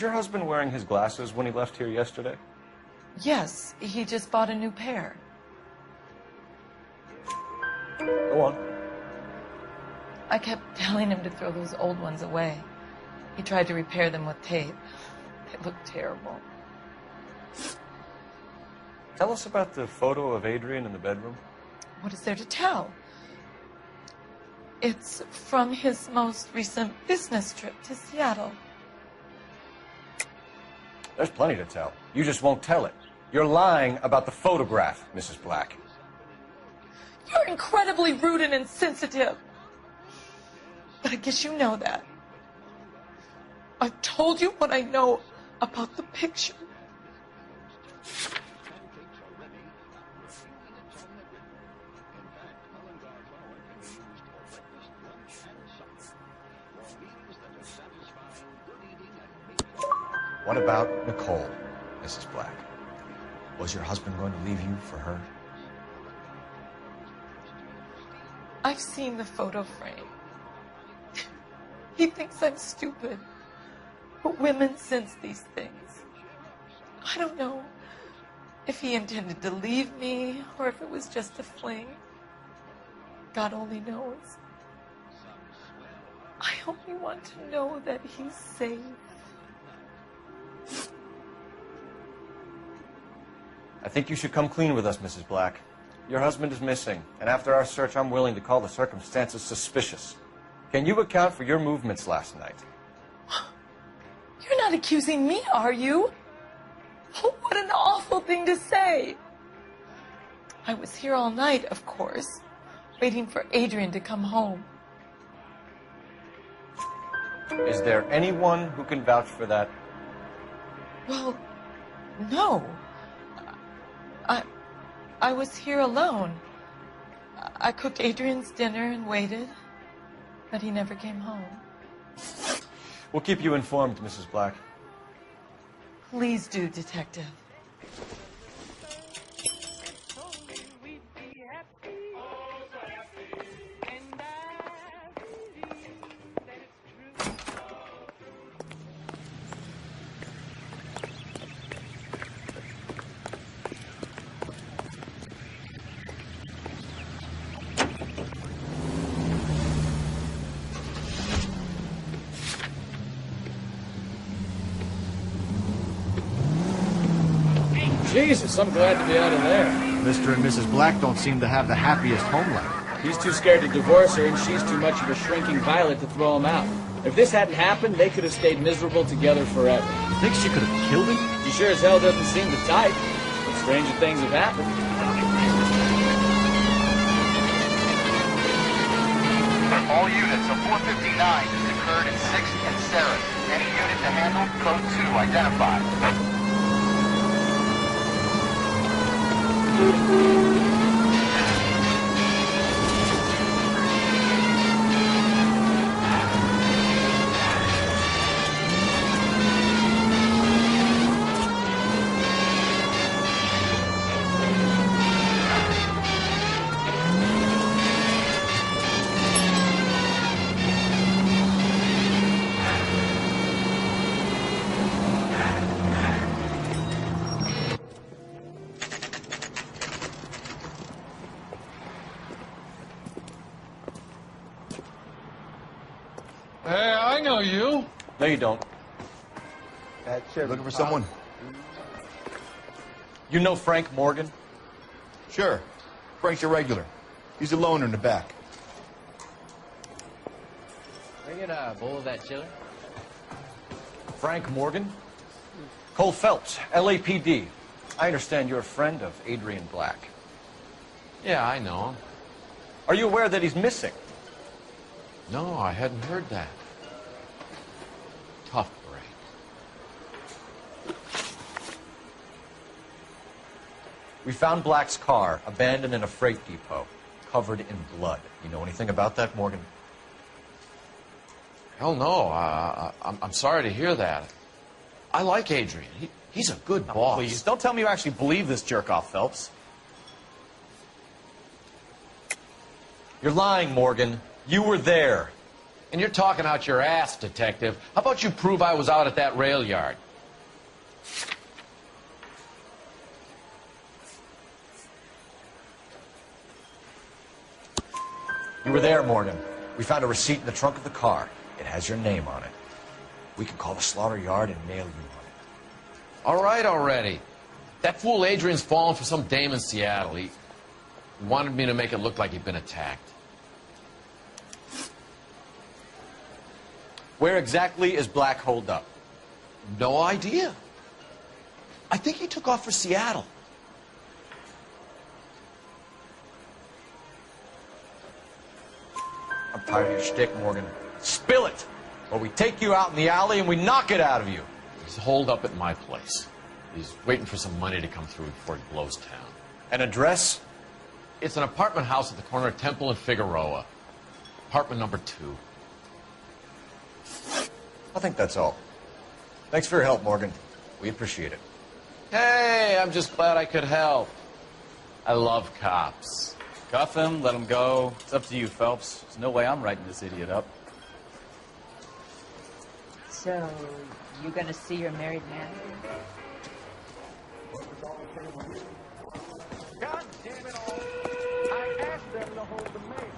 your husband wearing his glasses when he left here yesterday? Yes, he just bought a new pair. Go on. I kept telling him to throw those old ones away. He tried to repair them with tape. They looked terrible. Tell us about the photo of Adrian in the bedroom. What is there to tell? It's from his most recent business trip to Seattle. There's plenty to tell. You just won't tell it. You're lying about the photograph, Mrs. Black. You're incredibly rude and insensitive. But I guess you know that. I've told you what I know about the picture. What about Nicole, Mrs. Black? Was your husband going to leave you for her? I've seen the photo frame. He thinks I'm stupid. But women sense these things. I don't know if he intended to leave me or if it was just a fling. God only knows. I only want to know that he's safe. I think you should come clean with us, Mrs. Black. Your husband is missing, and after our search, I'm willing to call the circumstances suspicious. Can you account for your movements last night? You're not accusing me, are you? Oh, what an awful thing to say. I was here all night, of course, waiting for Adrian to come home. Is there anyone who can vouch for that? Well, no. I was here alone. I cooked Adrian's dinner and waited, but he never came home. We'll keep you informed, Mrs. Black. Please do, Detective. Jesus, I'm glad to be out of there. Mr. and Mrs. Black don't seem to have the happiest home life. He's too scared to divorce her, and she's too much of a shrinking violet to throw him out. If this hadn't happened, they could have stayed miserable together forever. You think she could have killed him? She sure as hell doesn't seem the type. But stranger things have happened. All units of 459 has occurred in 6th and Sarah. Any unit to handle, code 2 identified. Hey, I know you. No, you don't. Looking for someone? You know Frank Morgan? Sure. Frank's a regular. He's a loner in the back. Can I get a bowl of that chili? Frank Morgan? Cole Phelps, LAPD. I understand you're a friend of Adrian Black. Yeah, I know him. Are you aware that he's missing? No, I hadn't heard that. Tough break. We found Black's car abandoned in a freight depot, covered in blood. You know anything about that, Morgan? Hell no. I'm sorry to hear that. I like Adrian. He's a good boss. Please, don't tell me you actually believe this jerk-off, Phelps. You're lying, Morgan. You were there. And you're talking out your ass, detective. How about you prove I was out at that rail yard? You were there, Morgan. We found a receipt in the trunk of the car. It has your name on it. We can call the slaughter yard and nail you on it. All right already. That fool Adrian's fallen for some dame in Seattle. He wanted me to make it look like he'd been attacked. Where exactly is Black holed up? No idea. I think he took off for Seattle. I'm tired of your shtick, Morgan. Spill it! Or we take you out in the alley and we knock it out of you. He's holed up at my place. He's waiting for some money to come through before he blows town. An address? It's an apartment house at the corner of Temple and Figueroa. Apartment number 2. I think that's all. Thanks for your help, Morgan. We appreciate it. Hey, I'm just glad I could help. I love cops. Cuff him, let him go. It's up to you, Phelps. There's no way I'm writing this idiot up. So, you gonna see your married man? God damn it all. I asked them to hold the mail.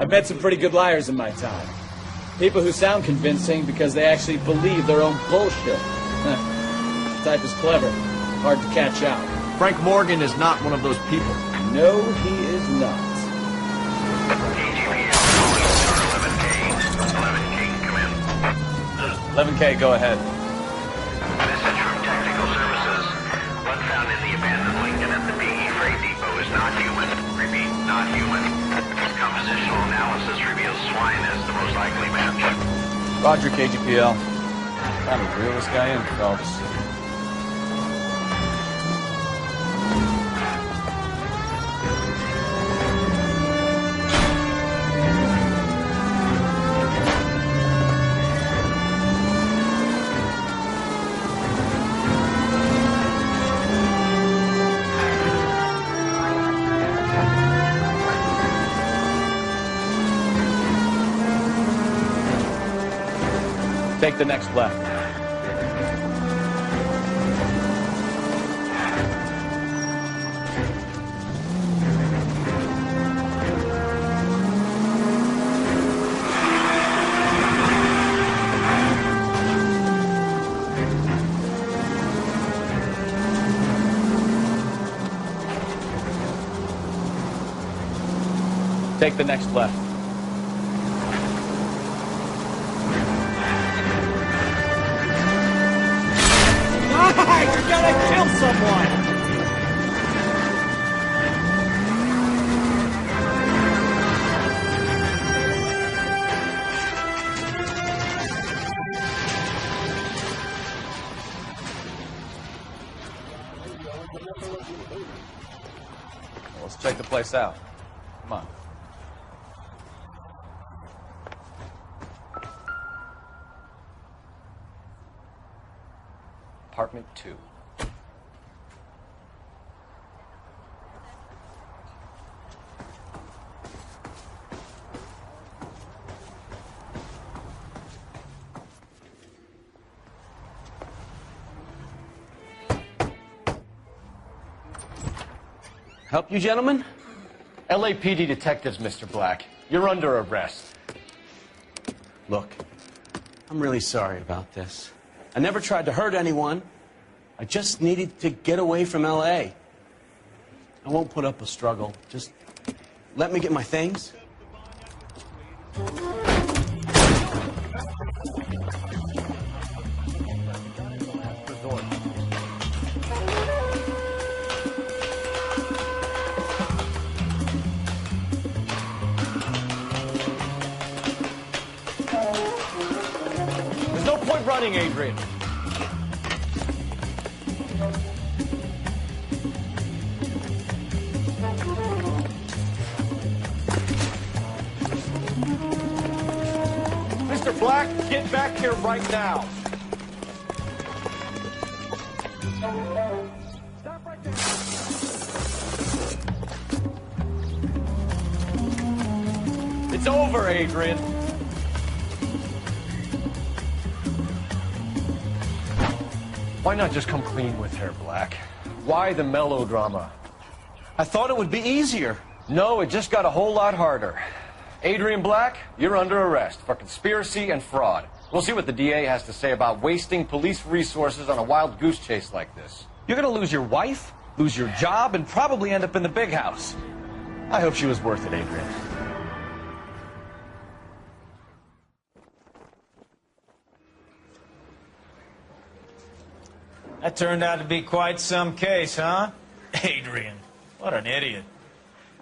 I've met some pretty good liars in my time. People who sound convincing because they actually believe their own bullshit. The type is clever, hard to catch out. Frank Morgan is not one of those people. No, he is not. KGPL, 11K, come in. 11K, go ahead. Message from Technical Services. Blood found in the abandoned Lincoln at the PE Freight Depot is not human. Repeat, not human. Compositional analysis reveals swine as the most likely match. Roger, KGPL. Time to reel this guy in, Phelps. Take the next left. Take the next left. You're gonna kill someone! Let's check the place out. Come on. Apartment 2. Help you, gentlemen? LAPD detectives, Mr. Black. You're under arrest. Look, I'm really sorry about this. I never tried to hurt anyone. I just needed to get away from L.A. I won't put up a struggle. Just let me get my things. There's no point running, Adrian. Mr. Black, get back here right now. Stop right there. It's over, Adrian. Why not just come clean with her, Black? Why the melodrama? I thought it would be easier. No, it just got a whole lot harder. Adrian Black, you're under arrest for conspiracy and fraud. We'll see what the DA has to say about wasting police resources on a wild goose chase like this. You're gonna lose your wife, lose your job, and probably end up in the big house. I hope she was worth it, Adrian. That turned out to be quite some case, huh? Adrian, what an idiot.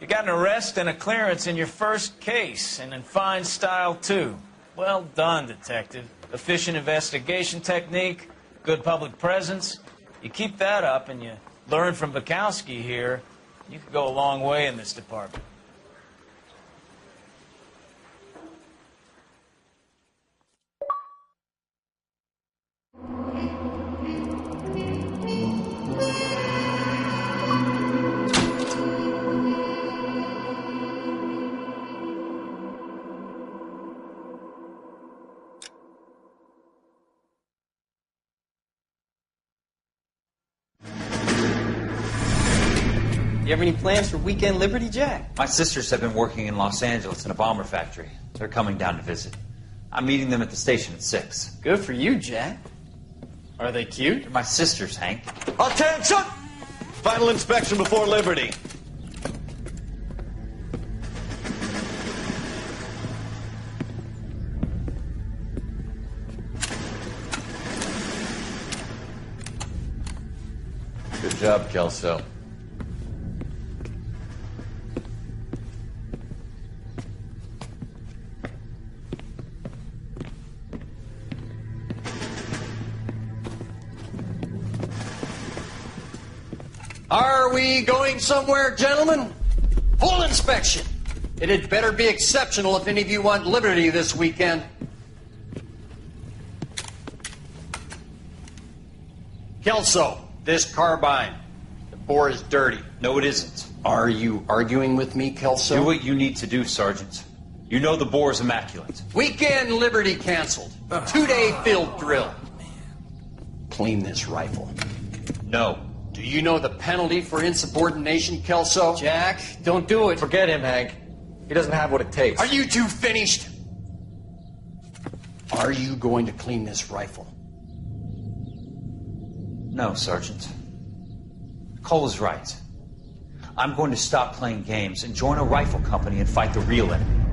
You got an arrest and a clearance in your first case, and in fine style, too. Well done, detective. Efficient investigation technique, good public presence. You keep that up and you learn from Bukowski here, you could go a long way in this department. You have any plans for weekend Liberty, Jack? My sisters have been working in Los Angeles in a bomber factory. They're coming down to visit. I'm meeting them at the station at 6. Good for you, Jack. Are they cute? They're my sisters, Hank. Attention! Final inspection before Liberty. Good job, Kelso. Are we going somewhere, gentlemen? Full inspection. It had better be exceptional if any of you want Liberty this weekend. Kelso, this carbine. The bore is dirty. No, it isn't. Are you arguing with me, Kelso? Do what you need to do, Sergeant. You know the bore is immaculate. Weekend Liberty canceled. 2-day field drill. Clean this rifle. No. Do you know the penalty for insubordination, Kelso? Jack, don't do it. Forget him, Hank. He doesn't have what it takes. Are you two finished? Are you going to clean this rifle? No, Sergeant. Cole is right. I'm going to stop playing games and join a rifle company and fight the real enemy.